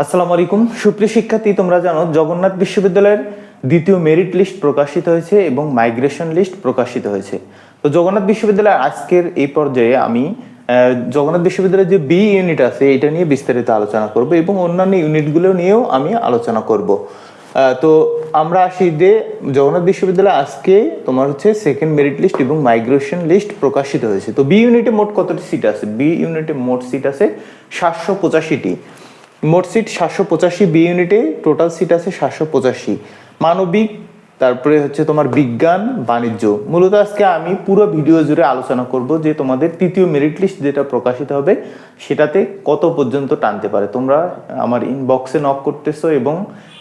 আসসালামু আলাইকুম সুপ্রিয় শিক্ষার্থী, তোমরা জানো জগন্নাথ বিশ্ববিদ্যালয়ের দ্বিতীয় মেরিট লিস্ট প্রকাশিত হয়েছে এবং মাইগ্রেশন লিস্ট প্রকাশিত হয়েছে। তো জগন্নাথ বিশ্ববিদ্যালয়ের আজকের এই পর্যায়ে আমি জগন্নাথ বিশ্ববিদ্যালয়ের যে বি ইউনিট আছে এটা নিয়ে বিস্তারিত আলোচনা করব এবং অন্যান্য ইউনিটগুলো নিয়েও আমি আলোচনা করব। তো আমরা আসি যে জগন্নাথ বিশ্ববিদ্যালয় আজকে তোমার হচ্ছে সেকেন্ড মেরিট লিস্ট এবং মাইগ্রেশন লিস্ট প্রকাশিত হয়েছে। তো বি ইউনিটে মোট কতটি সিট আছে? বি ইউনিটে মোট সিট আছে 785টি। মোট সিট 785, বি ইউনিটে টোটাল সিট আছে 785। মানবিক, তারপরে হচ্ছে তোমার বিজ্ঞান, বাণিজ্য। মূলত আজকে আমি পুরো ভিডিও জুড়ে আলোচনা করব যে তোমাদের তৃতীয় মেরিট লিস্ট যেটা প্রকাশিত হবে সেটাতে কত পর্যন্ত টানতে পারে। তোমরা আমার ইনবক্সে নক করতেছো এবং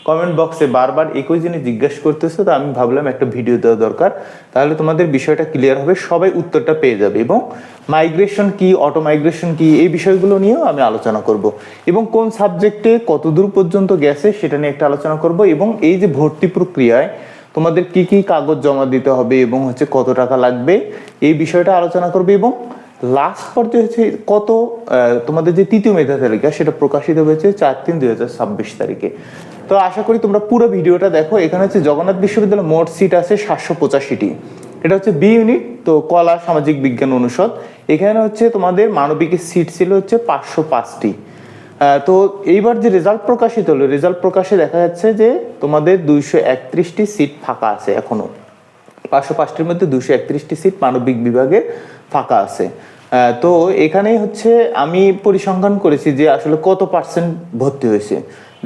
কমেন্ট বক্সে বারবার একই জিনিস জিজ্ঞাসা করতেছো, তো আমি ভাবলাম একটা ভিডিও দেওয়া দরকার, তাহলে তোমাদের বিষয়টা ক্লিয়ার হবে, সবাই উত্তরটা পেয়ে যাবে। এবং মাইগ্রেশন কি, অটো মাইগ্রেশন কি, এই বিষয়গুলো নিয়েও আমি আলোচনা করব এবং কোন সাবজেক্টে কতদূর পর্যন্ত গেছে সেটা নিয়ে একটা আলোচনা করব এবং এই যে ভর্তি প্রক্রিয়ায় তোমাদের কি কি কাগজ জমা দিতে হবে এবং হচ্ছে কত টাকা লাগবে এই বিষয়টা আলোচনা করবে। এবং লাস্ট পর্যায়ে হচ্ছে কত তোমাদের যে তৃতীয় মেধা তালিকা সেটা প্রকাশিত হয়েছে 4/3/2026 তারিখে। তো আশা করি তোমরা পুরো ভিডিওটা দেখো। এখানে হচ্ছে জগন্নাথ বিশ্ববিদ্যালয়ের মোট সিট আছে 785টি। এটা হচ্ছে বি ইউনিট, তো কলা সামাজিক বিজ্ঞান অনুষদ। এখানে হচ্ছে তোমাদের মানবিকের সিট ছিল হচ্ছে 505টি। তো এইবার যে রেজাল্ট প্রকাশিত হলো, রেজাল্ট প্রকাশে দেখা যাচ্ছে যে তোমাদের 231টি সিট ফাঁকা আছে এখনো। 505টির মধ্যে 231টি সিট মানবিক বিভাগে ফাঁকা আছে। তো এখানে হচ্ছে আমি পরিসংখ্যান করেছি যে আসলে কত পার্সেন্ট ভর্তি হয়েছে।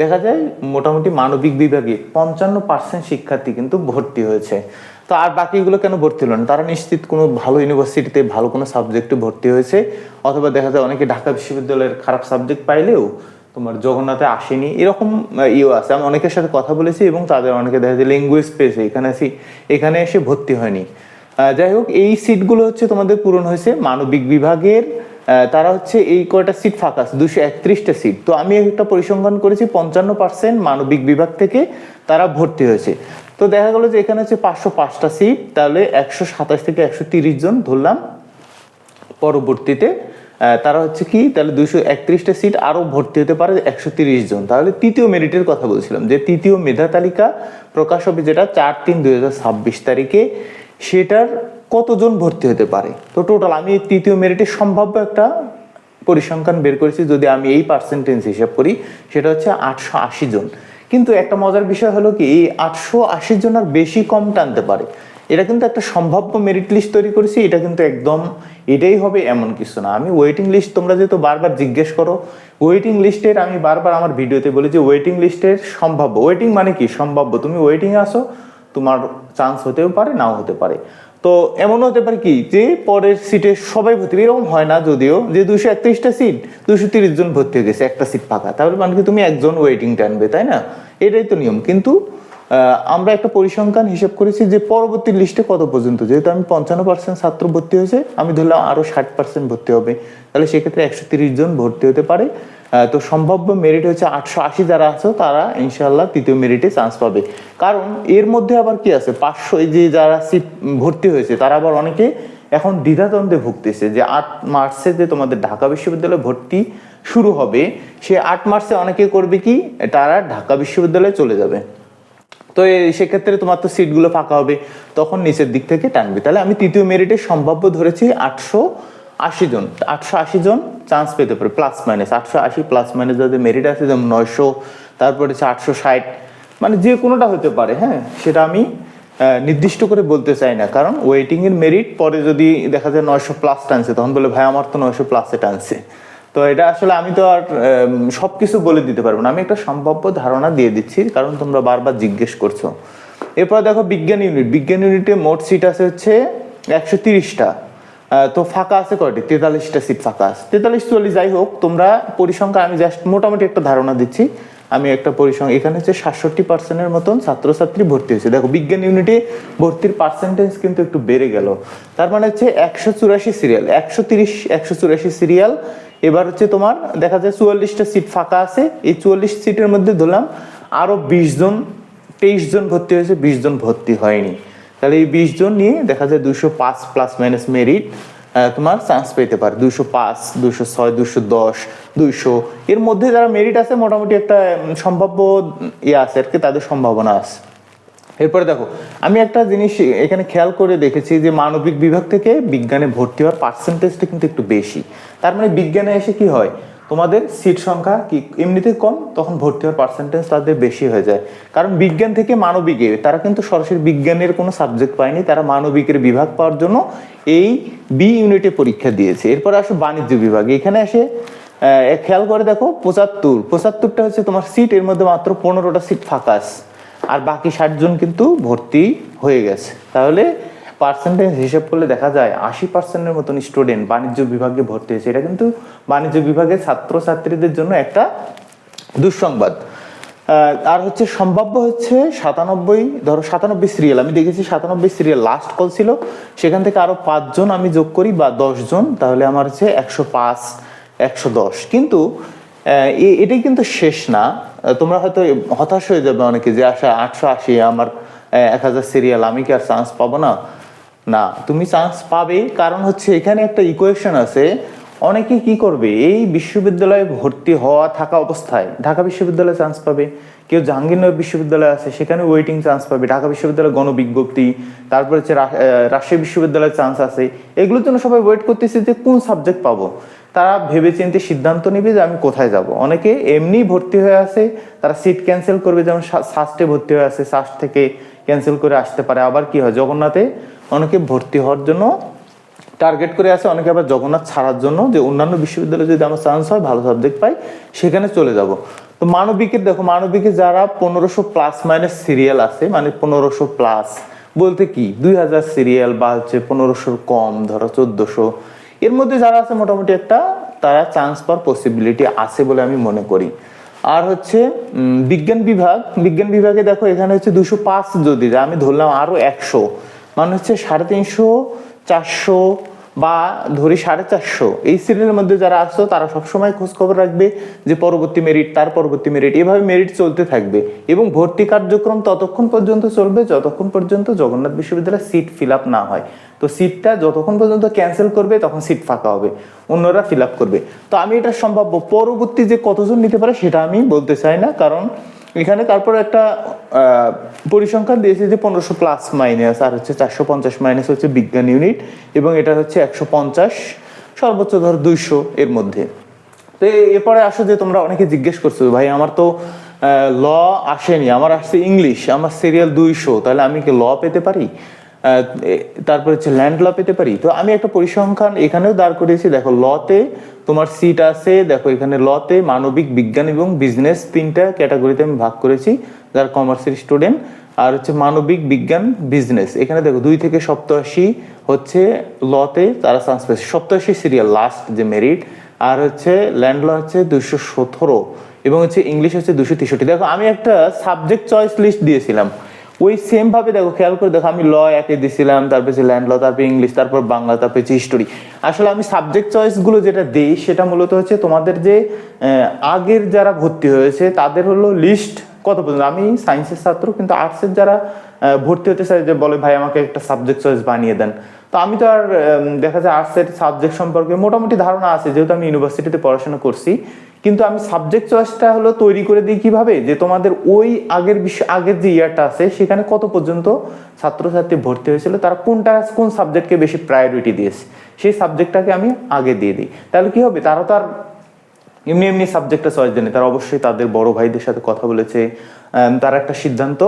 দেখা যায় মোটামুটি মানবিক বিভাগে 55% শিক্ষার্থী কিন্তু ভর্তি হয়েছে। তো আর বাকিগুলো কেন ভর্তি হলো না? তারা নিশ্চিত কোনো ভালো ইউনিভার্সিটিতে ভালো কোনো সাবজেক্টে ভর্তি হয়েছে, অথবা দেখা যায় অনেকে ঢাকা বিশ্ববিদ্যালয়ের খারাপ সাবজেক্ট পাইলেও তোমার জগন্নাথে আসেনি, এরকম ইয়ে আছে। আমি অনেকের সাথে কথা বলেছি এবং তাদের অনেকে দেখা যায় ল্যাঙ্গুয়েজ পেয়েছে, এখানে এসে ভর্তি হয়নি। যাই হোক, এই সিটগুলো হচ্ছে তোমাদের পূরণ হয়েছে মানবিক বিভাগের। তারা হচ্ছে এই কয়টা সিট ফাঁকা আছে, 231টা সিট। তো আমি একটা পরিসংখ্যান করেছি, 55% মানবিক বিভাগ থেকে তারা ভর্তি হয়েছে। তো দেখা গেল যে এখানে হচ্ছে 505টা সিট, তাহলে 127 থেকে 130 জন ধরলাম। পরবর্তীতে তারা হচ্ছে কি, তাহলে 231টা সিট আরো ভর্তি হতে পারে 130 জন। তাহলে তৃতীয় মেরিটের কথা বলছিলাম যে তৃতীয় মেধা তালিকা প্রকাশ হবে যেটা 4/3/2026 তারিখে, সেটার কতজন ভর্তি হতে পারে। তো টোটাল আমি তৃতীয় মেরিটের সম্ভাব্য একটা পরিসংখ্যান বের করেছি, যদি আমি এই পার্সেন্টেজ হিসাব করি সেটা হচ্ছে 880 জন। কিন্তু একটা মজার বিষয় হলো কি, এই 880 জন আর বেশি কম টানতে পারে। এটা কিন্তু একটা সম্ভাব্য মেরিট লিস্ট তৈরি করেছি, এটা কিন্তু একদম এটাই হবে এমন কিছু না। আমি ওয়েটিং লিস্ট, তোমরা যেহেতু বারবার জিজ্ঞেস করো, ওয়েটিং লিস্টের আমি বারবার আমার ভিডিওতে বলি যে ওয়েটিং লিস্টের সম্ভাব্য, ওয়েটিং মানে কি সম্ভাব্য, তুমি ওয়েটিংয়ে আসো, তোমার চান্স হতেও পারে নাও হতে পারে। তো এমনও হতে পারে কি যে পরের সিটে সবাই ভর্তি, এরকম হয় না যদিও, যে 231টা সিট 230 জন ভর্তি হয়ে গেছে, একটা সিট ফাঁকা, তাহলে মানে কি তুমি একজন ওয়েটিং টানবে, তাই না? এটাই তো নিয়ম। কিন্তু আমরা একটা পরিসংখ্যান হিসেব করেছি যে পরবর্তী লিস্টে কত পর্যন্ত, যেহেতু আমি 55% ছাত্র ভর্তি হয়েছে, আমি ধরলাম আরো 60% ভর্তি হবে, তাহলে সেক্ষেত্রে 130 জন ভর্তি হতে পারে। তো সম্ভাব্য মেরিট হচ্ছে 880 যারা আছে তারা ইনশাল্লাহ তৃতীয় মেরিটে চান্স পাবে। কারণ এর মধ্যে আবার কি আছে, 500 যে যারা সিট ভর্তি হয়েছে তারা আবার অনেকে এখন দ্বিধাদ্বন্দ্বে ভুগতেছে যে 8 মার্চে যে তোমাদের ঢাকা বিশ্ববিদ্যালয়ে ভর্তি শুরু হবে, সে 8 মার্চে অনেকে করবে কি, তারা ঢাকা বিশ্ববিদ্যালয়ে চলে যাবে। তো সেক্ষেত্রে তোমার তো সিটগুলো ফাঁকা হবে, তখন নিচের দিক থেকে টানবে। তাহলে আমি তৃতীয় মেরিটে সম্ভাব্য ধরেছি 880 জন। 880 জন চান্স পেতে পারে, প্লাস মাইনাস 880 প্লাস মাইনাস যাদের মেরিট আছে, যেমন 900, তারপরে হচ্ছে 860, মানে যে কোনোটা হতে পারে। হ্যাঁ, সেটা আমি নির্দিষ্ট করে বলতে চাই না, কারণ ওয়েটিং এর মেরিট পরে যদি দেখা যায় 900 প্লাস টানছে, তখন বলে ভাই আমার তো 900 প্লাসে টানছে। তো এটা আসলে আমি তো আর সবকিছু বলে দিতে পারবো না, আমি একটা সম্ভাব্য ধারণা দিয়ে দিচ্ছি, কারণ তোমরা বারবার জিজ্ঞেস করছো। এরপর দেখো বিজ্ঞান ইউনিট, বিজ্ঞান ইউনিটে মোট সিট আছে হচ্ছে 130টা। তো ফাঁকা আছে কয়টি, 43টা সিট ফাঁকা আছে। 43-44 যাই হোক, তোমরা পরিসংখ্যা আমি জাস্ট মোটামুটি একটা ধারণা দিচ্ছি। আমি একটা পরিসংখ্যা, এখানে হচ্ছে 67% মতন ছাত্রছাত্রী ভর্তি হয়েছে। দেখো বিজ্ঞান ইউনিটে ভর্তির পার্সেন্টেজ কিন্তু একটু বেড়ে গেল, তার মানে হচ্ছে 184 সিরিয়াল, 184 সিরিয়াল। এবার হচ্ছে তোমার দেখা যায় 44টা সিট ফাঁকা আছে, এই 44 সিটের মধ্যে ধরলাম আরো 20 জন, 23 জন ভর্তি হয়েছে, 20 জন ভর্তি হয়নি। তাহলে এই 20 জন নিয়ে দেখা যায় 205 প্লাস মাইনাস মেরিট। তোমার চান্স পেতে পারে। 205, 206, 210, 200 এর মধ্যে যারা মেরিট আছে মোটামুটি একটা সম্ভাব্য আছে আর কি, তাদের সম্ভাবনা আছে। এরপরে দেখো আমি একটা জিনিস এখানে খেয়াল করে দেখেছি যে মানবিক বিভাগ থেকে বিজ্ঞানে ভর্তি হওয়ার পার্সেন্টেজটা কিন্তু একটু বেশি। তার মানে বিজ্ঞানে এসে কি হয়, তোমাদের সিট সংখ্যা কি এমনিতে কম, তখন ভর্তি হওয়ার পার্সেন্টেজ তাদের বেশি হয়ে যায়। কারণ বিজ্ঞান থেকে মানবিকে তারা কিন্তু সরাসরি বিজ্ঞানের কোনো সাবজেক্ট পায়নি, তারা মানবিকের বিভাগ পাওয়ার জন্য এই বি ইউনিটে পরীক্ষা দিয়েছে। এরপরে আসো বাণিজ্য বিভাগ, এখানে এসে খেয়াল করে দেখো 75টা হচ্ছে তোমার সিট, এর মধ্যে মাত্র 15টা সিট ফাঁকা আছে, আর বাকি 60 জন কিন্তু ভর্তি হয়ে গেছে। তাহলে পার্সেন্টেজ হিসাব করলে দেখা যায় 80%-এর মতন স্টুডেন্ট বাণিজ্য বিভাগে ভর্তি হয়েছে। এটা কিন্তু বাণিজ্য বিভাগের ছাত্রছাত্রীদের জন্য একটা দুঃসংবাদ। আর হচ্ছে সম্ভাব্য হচ্ছে 97 সিরিয়াল, আমি দেখেছি 97 সিরিয়াল লাস্ট কল ছিল, সেখান থেকে আরো 5 জন আমি যোগ করি বা 10 জন, তাহলে আমার হচ্ছে 105, 110। কিন্তু এটাই কিন্তু শেষ না। তোমরা হয়তো হতাশ হয়ে যাবে অনেকে যে 880 আমার 1000 সিরিয়াল, আমি কি আর চান্স পাবো না? না, তুমি চান্স পাবে। কারণ হচ্ছে এখানে একটা ইকুয়েশন আছে। অনেকে কি করবে, এই বিশ্ববিদ্যালয়ে ভর্তি হওয়া থাকা অবস্থায় ঢাকা বিশ্ববিদ্যালয়ে চান্স পাবে, কেউ জাহাঙ্গীরনগর বিশ্ববিদ্যালয় আছে সেখানে ওয়েটিং চান্স পাবে, ঢাকা বিশ্ববিদ্যালয় গণবিজ্ঞপ্তি, তারপরে হচ্ছে রাজশাহী বিশ্ববিদ্যালয়ের চান্স আছে। এগুলোর জন্য সবাই ওয়েট করতেছে যে কোন সাবজেক্ট পাবো। তারা ভেবে চিন্তে সিদ্ধান্ত নেবে যে আমি কোথায় যাব। অনেকে এমনি ভর্তি হয়ে আছে, তারা সিট ক্যান্সেল করবে, যেমন সাস্টে ভর্তি হয়ে আছে, সাস্ট থেকে ক্যান্সেল করে আসতে পারে। আবার কি হয়, জগন্নাথে অনেকে ভর্তি হওয়ার জন্য টার্গেট করে আছে, অনেকে আবার জগন্নাথ ছাড়ার জন্য যে অন্যান্য বিশ্ববিদ্যালয়ে যদি আমার চান্স হয়, ভালো সাবজেক্ট পাই, সেখানে চলে যাব। তো মানবিকের দেখো, মানবিকে যারা 1500 প্লাস মাইনাস সিরিয়াল আছে, মানে 1500 প্লাস বলতে কি 2000 সিরিয়াল বা হচ্ছে 1500 কম, ধরো 1400, এর মধ্যে যারা আছে মোটামুটি একটা তারা চান্স পাওয়ার পসিবিলিটি আছে বলে আমি মনে করি। আর হচ্ছে বিজ্ঞান বিভাগে দেখো এখানে হচ্ছে 205 যদি আমি ধরলাম আরো 100, মানে হচ্ছে 350, 400 বা ধরি 450, এই সিরিয়ালের মধ্যে যারা আসছো তারা সবসময় খোঁজ খবর রাখবে যে পরবর্তী মেরিট, তার পরবর্তী মেরিট, এভাবে মেরিট চলতে থাকবে এবং ভর্তি কার্যক্রম ততক্ষণ পর্যন্ত চলবে যতক্ষণ পর্যন্ত জগন্নাথ বিশ্ববিদ্যালয়ের সিট ফিল আপ না হয়। তো সিটটা যতক্ষণ পর্যন্ত ক্যান্সেল করবে তখন সিট ফাঁকা হবে, অন্যরা ফিল আপ করবে। তো আমি এটা সম্ভাব্য পরবর্তী যে কতজন নিতে পারে সেটা আমি বলতে চাই না, কারণ এখানে তারপর একটা পরিসংখ্যান দিয়েছে যে 1500 প্লাস মাইনাস আর হচ্ছে 450 মাইনাস হচ্ছে বিজ্ঞান ইউনিট, এবং এটা হচ্ছে 150, সর্বোচ্চ ধর 200 এর মধ্যে। তো এরপরে আসো যে তোমরা অনেকে জিজ্ঞেস করছো ভাই আমার তো ল আসেনি, আমার আসছে ইংলিশ, আমার সিরিয়াল 200, তাহলে আমি কি ল পেতে পারি? তারপর হচ্ছে ল্যান্ড ল পেতে পারি? তো আমি একটা পরিসংখ্যান এখানেও দাঁড় করিয়েছি। দেখো লতে তোমার সিট আছে, দেখো এখানে লতে মানবিক, বিজ্ঞান এবং বিজনেস 3টা ক্যাটাগরিতে আমি ভাগ করেছি যারা কমার্সের স্টুডেন্ট। আর হচ্ছে মানবিক, বিজ্ঞান, বিজনেস, এখানে দেখো 2 থেকে 87 হচ্ছে লতে তারা চান্স পেয়েছে, 87 সিরিয়াল লাস্ট যে মেরিট। আর হচ্ছে ল্যান্ড ল হচ্ছে 217 এবং হচ্ছে ইংলিশ হচ্ছে 263। দেখো আমি একটা সাবজেক্ট চয়েস লিস্ট দিয়েছিলাম, ওই সেম ভাবে দেখো খেয়াল করে দেখো আমি ল একে দিয়েছিলাম, তারপর হচ্ছে ল্যান্ড ল, তারপর ইংলিশ, তারপর বাংলা, তারপর হচ্ছে হিস্টোরি। আসলে আমি সাবজেক্ট চয়েস গুলো যেটা দেই সেটা মূলত হচ্ছে তোমাদের যে আগের যারা ভর্তি হয়েছে তাদের হলো লিস্ট কত পর্যন্ত। আমি সায়েন্সের ছাত্র, কিন্তু আর্টসের যারা ভর্তি হতে চাই যে বলে ভাই আমাকে একটা সাবজেক্ট চয়েস বানিয়ে দেন, তো আমি তো আর দেখা যায় আর্টসের সাবজেক্ট সম্পর্কে মোটামুটি ধারণা আছে যেহেতু আমি ইউনিভার্সিটিতে পড়াশোনা করছি, কিন্তু আমি সাবজেক্ট চয়েসটা হলো তৈরি করে দিই কিভাবে, যে তোমাদের ওই আগের যে ইয়ারটা আছে সেখানে কত পর্যন্ত ছাত্রছাত্রী ভর্তি হয়েছিল, তারা কোন সাবজেক্টকে বেশি প্রায়োরিটি দিয়েছে সেই সাবজেক্টটাকে আমি আগে দিয়ে দিই। তাহলে কি হবে, তারা তো আর এমনি সাবজেক্টটা চয়েস দেয়নি, তারা অবশ্যই তাদের বড় ভাইদের সাথে কথা বলেছে, তারা একটা সিদ্ধান্ত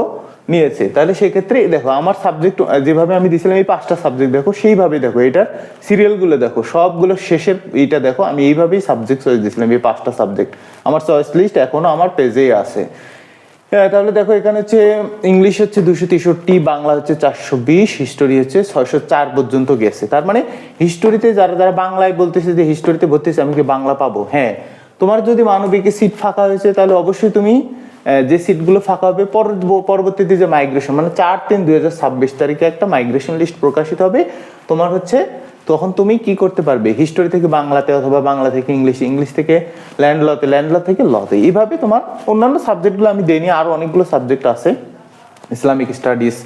নিয়েছে। তাহলে সেক্ষেত্রে দেখো আমার সাবজেক্ট যেভাবে আমি দিয়েছিলাম এই 5টা সাবজেক্ট দেখো সেইভাবে দেখো এটার সিরিয়ালগুলো দেখো সবগুলো শেষের এইটা দেখো আমি এইভাবেই সাবজেক্ট চয়েস দিয়েছিলাম। এই 5টা সাবজেক্ট আমার চয়েস লিস্ট এখনো আমার পেজেই আছে। তাহলে দেখো এখানে হচ্ছে ইংলিশ হচ্ছে 263, বাংলা হচ্ছে 420, হিস্টোরি হচ্ছে 604 পর্যন্ত গেছে। তার মানে হিস্টোরিতে যারা বাংলায় বলতেছে যে হিস্টোরিতে ভর্তি হয়েছে আমি কি বাংলা পাবো, হ্যাঁ তোমার যদি মানবিকে সিট ফাঁকা হয়েছে তাহলে অবশ্যই তুমি যে সিটগুলো ফাঁকা হবে পরবর্তীতে যে মাইগ্রেশন মানে 4/3/2026 তারিখে একটা মাইগ্রেশন লিস্ট প্রকাশিত হবে, তোমার হচ্ছে তখন তুমি কি করতে পারবে, হিস্টোরি থেকে বাংলাতে অথবা বাংলা থেকে ইংলিশ, ইংলিশ থেকে ল্যান্ড ল থেকে লতে, এইভাবে তোমার অন্যান্য সাবজেক্টগুলো আমি দেইনি, আরো অনেকগুলো সাবজেক্ট আছে, ইসলামিক স্টাডিজ,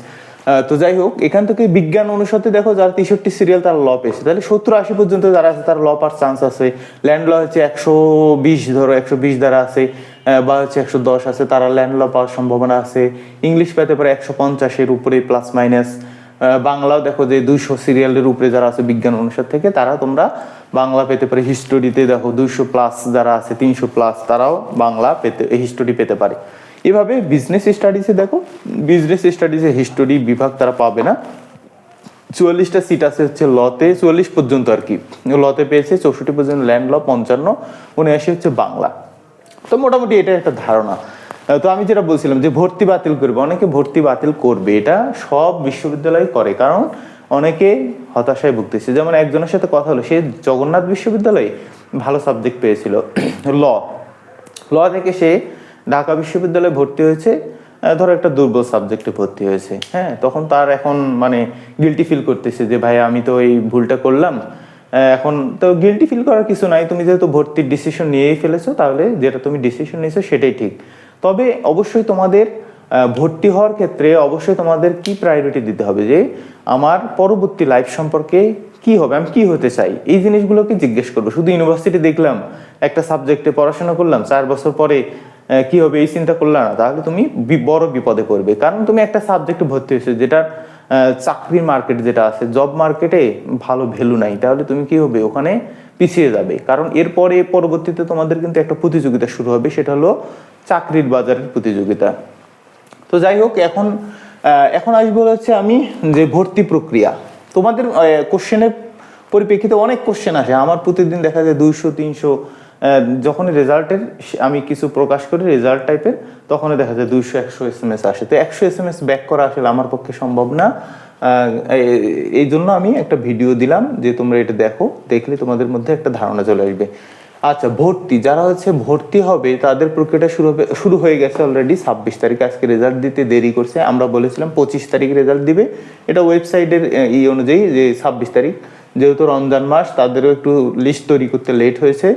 তো যাই হোক, এখান থেকে বিজ্ঞান অনুষদে দেখো যারা 63 সিরিয়াল তারা ল পেয়েছে, তাহলে 70-80 পর্যন্ত যারা আছে তারা ল পাওয়ার চান্স আছে। ল্যান্ড ল হচ্ছে 120, ধরো 120 দ্বারা আছে, বা হচ্ছে 110 আছে, তারা ল্যান্ড ল পাওয়ার সম্ভাবনা আছে। ইংলিশ পেতে পারে 150-এর উপরে প্লাস মাইনাস। বাংলাও দেখো যে 200 সিরিয়ালের উপরে যারা আছে বিজ্ঞান অনুষদ থেকে, তারা তোমরা বাংলা পেতে পারে। হিস্টোরিতে দেখো 200 প্লাস যারা আছে, 300 প্লাস, তারাও বাংলা পেতে, হিস্টোরি পেতে পারে। এভাবে বিজনেস স্টাডিজে দেখো, বিজনেস স্টাডিজে হিস্টোরি বিভাগ তারা পাবে না। 44টা সিট আছে হচ্ছে লতে, 44 পর্যন্ত আর কি লতে পেয়েছে, 64 পর্যন্ত ল্যান্ড ল, 55, 79 হচ্ছে বাংলা। তো মোটামুটি এটা একটা ধারণা। তো আমি যেটা বলছিলাম যে ভর্তি বাতিল করবে, অনেকে ভর্তি বাতিল করবে, এটা সব বিশ্ববিদ্যালয় করে, কারণ অনেকে হতাশায় ভুগতেছে। যেমন একজনের সাথে কথা হলো, সে জগন্নাথ বিশ্ববিদ্যালয়ে ভালো সাবজেক্ট পেয়েছিল ল, ল থেকে সে ঢাকা বিশ্ববিদ্যালয়ে ভর্তি হয়েছে, ধরো একটা দুর্বল সাবজেক্টে ভর্তি হয়েছে। হ্যাঁ, তখন তার এখন মানে গিলটি ফিল করতেছে যে ভাই আমি তো এই ভুলটা করলাম। এখন তো গিলটি ফিল করার কিছু নাই, তুমি যেহেতু ভর্তির ডিসিশন নিয়েই ফেলেছো, তাহলে যেটা তুমি ডিসিশন নিয়েছো সেটাই ঠিক। তবে অবশ্যই তোমাদের ভর্তি হওয়ার ক্ষেত্রে অবশ্যই তোমাদের কি প্রায়োরিটি দিতে হবে, যে আমার পরবর্তী লাইফ সম্পর্কে কি হবে, আমি কি হতে চাই, এই জিনিসগুলোকে জিজ্ঞেস করবো। শুধু ইউনিভার্সিটি দেখলাম, একটা সাবজেক্টে পড়াশোনা করলাম, 4 বছর পরে কি হবে এই চিন্তা করলে না, তাহলে তুমি বড় বিপদে পড়বে। কারণ তুমি একটা সাবজেক্টে ভর্তি হয়েছো যেটা চাকরির মার্কেট যেটা আছে, জব মার্কেটে ভালো ভ্যালু নাই, তাহলে তুমি কি হবে, ওখানে পিছিয়ে যাবে। কারণ এরপরে পরবর্তীতে তোমাদের কিন্তু একটা প্রতিযোগিতা শুরু হবে, সেটা হলো চাকরির বাজারের প্রতিযোগিতা। তো যাই হোক, এখন আসবো হচ্ছে আমি যে ভর্তি প্রক্রিয়া। তোমাদের কোশ্চেনের পরিপ্রেক্ষিতে অনেক কোশ্চেন আসে আমার, প্রতিদিন দেখা যায় 200-300, যখন রেজাল্টের আমি কিছু প্রকাশ করি রেজাল্ট টাইপের, তখন দেখা যায় 200-100 SMS আসে। তো 100 SMS ব্যাক করা আসলে আমার পক্ষে সম্ভব না। এই জন্য আমি একটা ভিডিও দিলাম যে তোমরা এটা দেখো, দেখলে তোমাদের মধ্যে একটা ধারণা চলে আসবে। আচ্ছা, ভর্তি যারা হচ্ছে ভর্তি হবে তাদের প্রক্রিয়াটা শুরু হয়ে গেছে অলরেডি। 26 তারিখে আজকে রেজাল্ট দিতে দেরি করছে, আমরা বলেছিলাম 25 তারিখ রেজাল্ট দিবে। এটা ওয়েবসাইটের অনুযায়ী যে 26 তারিখ, যেহেতু রমজান মাস তাদেরও একটু লিস্ট তৈরি করতে লেট হয়েছে।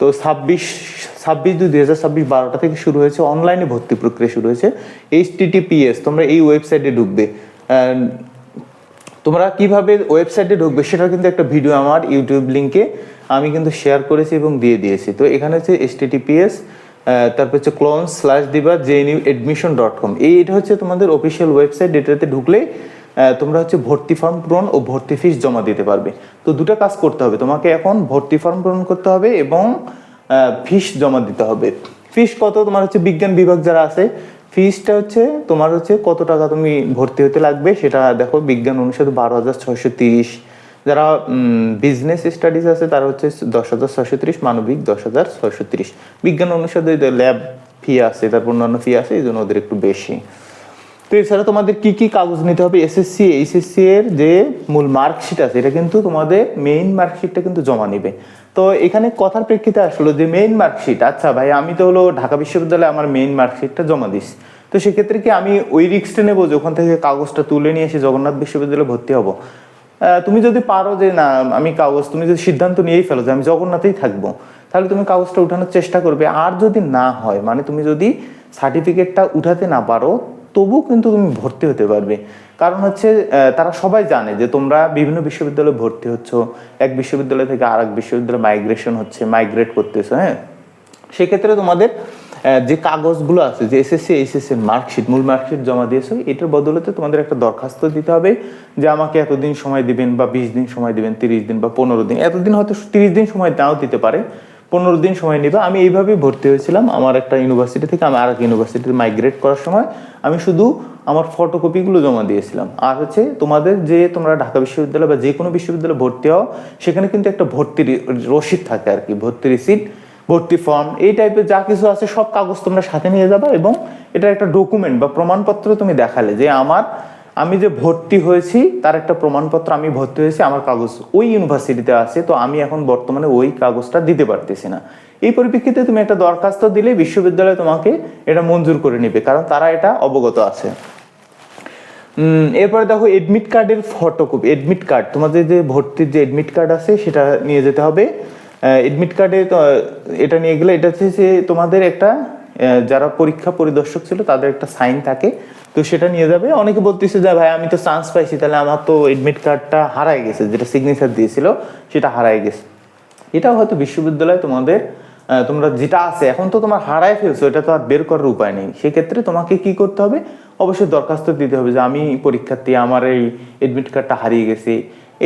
তো 26/2/2026 12টা থেকে শুরু হয়েছে, অনলাইনে ভর্তি প্রক্রিয়া শুরু হয়েছে। HTTPS, তোমরা এই ওয়েবসাইটে ঢুকবে। তোমরা কিভাবে ওয়েবসাইটে ঢুকবে সেটা কিন্তু একটা ভিডিও আমার ইউটিউব লিঙ্কে আমি কিন্তু শেয়ার করেছি এবং দিয়ে দিয়েছি। তো এখানে হচ্ছে HTTPS, তারপর হচ্ছে clone/diba.jnuadmission.com, এটা হচ্ছে তোমাদের অফিসিয়াল ওয়েবসাইট। এটাতে ঢুকলে তোমরা হচ্ছে ভর্তি ফর্ম পূরণ ও ভর্তি ফিস জমা দিতে পারবে। তো দুটো কাজ করতে হবে তোমাকে, এখন ভর্তি ফর্ম পূরণ করতে হবে এবং ফিস জমা দিতে হবে। ফিস কত, তোমার হচ্ছে বিজ্ঞান বিভাগ যারা আছে, ফিসটা হচ্ছে তোমার হচ্ছে কত টাকা তুমি ভর্তি হতে লাগবে সেটা দেখো। বিজ্ঞান অনুষদ 12,630, যারা বিজনেস স্টাডিজ আছে তারা হচ্ছে 10,630, মানবিক 10,630। বিজ্ঞান অনুষদে ল্যাব ফি আছে, তারপর অন্যান্য ফি আছে, এই জন্য ওদের একটু বেশি। তো এছাড়া তোমাদের কি কি কাগজ নিতে হবে, এসএসসি এইচএসসি এর যে মূল মার্কশিট আছে, এটা কিন্তু তোমাদের মেইন মার্কশিটটা কিন্তু জমা নিবে। তো এখানে কথার প্রেক্ষিতে আসলো যে মেইন মার্কশিট, আচ্ছা ভাই আমি তো হলো ঢাকা বিশ্ববিদ্যালয়ে আমার মেইন মার্কশিটটা জমা দিস, তো সেক্ষেত্রে কি আমি ওই রিস্কটা নেবো যে ওখান থেকে কাগজটা তুলে নিয়ে এসে জগন্নাথ বিশ্ববিদ্যালয়ে ভর্তি হবো? তুমি যদি পারো যে না আমি কাগজ, তুমি যদি সিদ্ধান্ত নিয়েই ফেলো যে আমি জগন্নাথেই থাকবো, তাহলে তুমি কাগজটা উঠানোর চেষ্টা করবে। আর যদি না হয়, মানে তুমি যদি সার্টিফিকেটটা উঠাতে না পারো, তবু কিন্তু তুমি ভর্তি হতে পারবে। কারণ হচ্ছে তারা সবাই জানে যে তোমরা বিভিন্ন বিশ্ববিদ্যালয়ে ভর্তি হচ্ছ, এক বিশ্ববিদ্যালয় থেকে আর এক বিশ্ববিদ্যালয়ে মাইগ্রেট করতেছো। হ্যাঁ, সেক্ষেত্রে তোমাদের যে কাগজগুলো আছে, যে এসএসসি এইচএসসি মার্কশিট, মূল মার্কশিট জমা দিয়েছো, এটার বদলতে তোমাদের একটা দরখাস্ত দিতে হবে যে আমাকে এতদিন সময় দিবেন, বা 20 দিন সময় দিবেন, 30 দিন বা 15 দিন। এতদিন হয়তো 30 দিন সময় নাও দিতে পারে, 15 দিন সময় নিবে। আমি এইভাবেই ভর্তি হয়েছিলাম, আমার একটা ইউনিভার্সিটি থেকে আমি আর এক ইউনিভার্সিটিতে মাইগ্রেট করার সময় আমি শুধু আমার ফটোকপিগুলো জমা দিয়েছিলাম। আর হচ্ছে তোমাদের যে তোমরা ঢাকা বিশ্ববিদ্যালয় বা যে কোনো বিশ্ববিদ্যালয়ে ভর্তি হও, সেখানে কিন্তু একটা ভর্তি রসিদ থাকে আর কি, ভর্তি রিসিট, ভর্তি ফর্ম, এই টাইপের যা কিছু আছে সব কাগজ তোমরা সাথে নিয়ে যাবা। এবং এটা একটা ডকুমেন্ট বা প্রমাণপত্র তুমি দেখালে যে আমি যে ভর্তি হয়েছি তার একটা প্রমাণপত্র, আমি ভর্তি হয়েছি, আমার কাগজ ওই ইউনিভার্সিটিতে আছে, তো আমি এখন বর্তমানে ওই কাগজটা দিতে পারতেছি না। এই পরিপ্রেক্ষিতে তুমি একটা দরখাস্ত দিলে বিশ্ববিদ্যালয় তোমাকে এটা মঞ্জুর করে নেবে, কারণ তারা এটা অবগত আছে। এরপরে দেখো এডমিট কার্ডের ফটোকপি, এডমিট কার্ড, তোমাদের যে ভর্তির যে এডমিট কার্ড আছে সেটা নিয়ে যেতে হবে। এডমিট কার্ডে এটা নিয়ে গেলে এটা হচ্ছে যে তোমাদের একটা যারা পরীক্ষা পরিদর্শক ছিল তাদের একটা সাইন থাকে, তো সেটা নিয়ে যাবে। অনেকে বলতেছে যে ভাই আমি তো চান্স পাইছি, তাহলে আমার তো এডমিট কার্ডটা হারাই গেছে, যেটা সিগনেচার দিয়েছিল সেটা হারাই গেছে। এটাও হয়তো বিশ্ববিদ্যালয় তোমাদের তোমরা যেটা আছে এখন তো তোমার হারায় ফেলছো, এটা তো আর বের করার উপায় নেই। সেক্ষেত্রে তোমাকে কি করতে হবে, অবশ্যই দরখাস্ত দিতে হবে যে আমি পরীক্ষার্থী, আমার এই এডমিট কার্ডটা হারিয়ে গেছে।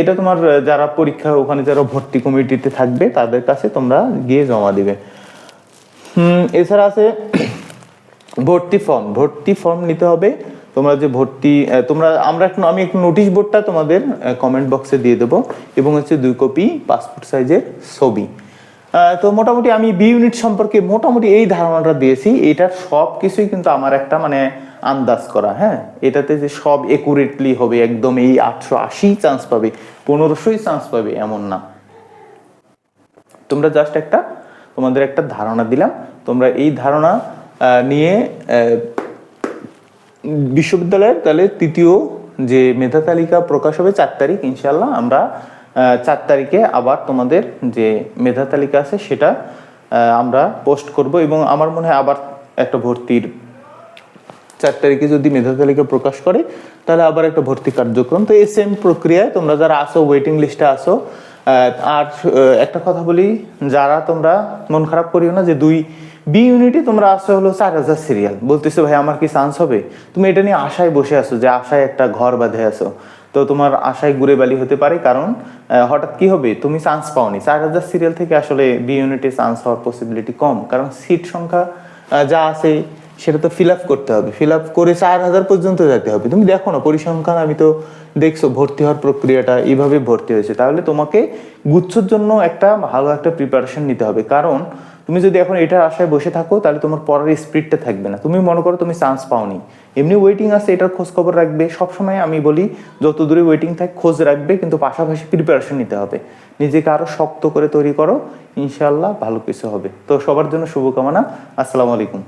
এটা তোমার যারা পরীক্ষা ওখানে যারা ভর্তি কমিটিতে থাকবে তাদের কাছে তোমরা গিয়ে জমা দিবে। এছাড়া আছে ভর্তি ফর্ম নিতে হবে। তোমরা যে ভর্তি আমি একটু নোটিশ বোর্ডটা তোমাদের কমেন্ট বক্সে দিয়ে দেবো, এবং হচ্ছে 2 কপি পাসপোর্ট সাইজের ছবি। তো মোটামুটি আমি বি ইউনিট সম্পর্কে মোটামুটি এই ধারণাটা দিয়েছি। এটার সব কিছুই কিন্তু আমার একটা মানে আন্দাজ করা, হ্যাঁ। এটাতে যে সব একুরেটলি হবে একদম এই 880 চান্স পাবে, 1500 চান্স পাবে এমন না। তোমরা জাস্ট তোমাদের একটা ধারণা দিলাম। তোমরা এই ধারণা নিয়ে বিশ্ববিদ্যালয়ের তাহলে তৃতীয় যে মেধা তালিকা প্রকাশ হবে 4 তারিখ ইনশাল্লাহ, আমরা 4 তারিখে আবার তোমাদের যে মেধা তালিকা আছে সেটা আমরা পোস্ট করব। এবং আমার মনে হয় আবার একটা ভর্তির 4 তারিখে যদি মেধা তালিকা প্রকাশ করে তাহলে আবার একটা ভর্তি কার্যক্রম। তো এই সেম প্রক্রিয়ায় তোমরা যারা আসো ওয়েটিং লিস্টে আসো। আর একটা কথা বলি, যারা তোমরা মন খারাপ করিও না যে 2 বি ইউনিটে তোমরা আসো হলো 4000 সিরিয়াল, বলতেছো ভাই আমার কি চান্স হবে। তুমি এটা নিয়ে আশায় বসে আছো, যে আশায় একটা ঘর বাঁধে আছো। তো তোমার আশায় ঘুরে বালি হতে পারে, কারণ হঠাৎ কি হবে তুমি চান্স পাওনি। 4000 সিরিয়াল থেকে আসলে বি ইউনিটে চান্স হওয়ার পসিবিলিটি কম, কারণ সিট সংখ্যা যা আছে সেটা তো ফিল আপ করতে হবে। ফিল আপ করে 4000 পর্যন্ত যেতে হবে। তুমি দেখো না পরিসংখ্যান, আমি তো দেখছো ভর্তি হওয়ার প্রক্রিয়াটা এইভাবে ভর্তি হয়েছে। তাহলে তোমাকে গুচ্ছর জন্য একটা ভালো একটা প্রিপারেশন নিতে হবে, কারণ তুমি যদি এখন এটার আশায় বসে থাকো তাহলে তোমার পড়ার স্পিডটা থাকবে না। তুমি মনে করো তুমি চান্স পাওনি, এমনি ওয়েটিং আছে, এটার খোঁজ খবর রাখবে সবসময়। আমি বলি যত দূরে ওয়েটিং থাকে খোঁজ রাখবে, কিন্তু পাশাপাশি প্রিপারেশন নিতে হবে। নিজেকে আরো শক্ত করে তৈরি করো, ইনশাআল্লাহ ভালো কিছু হবে। তো সবার জন্য শুভকামনা। আসসালামু আলাইকুম।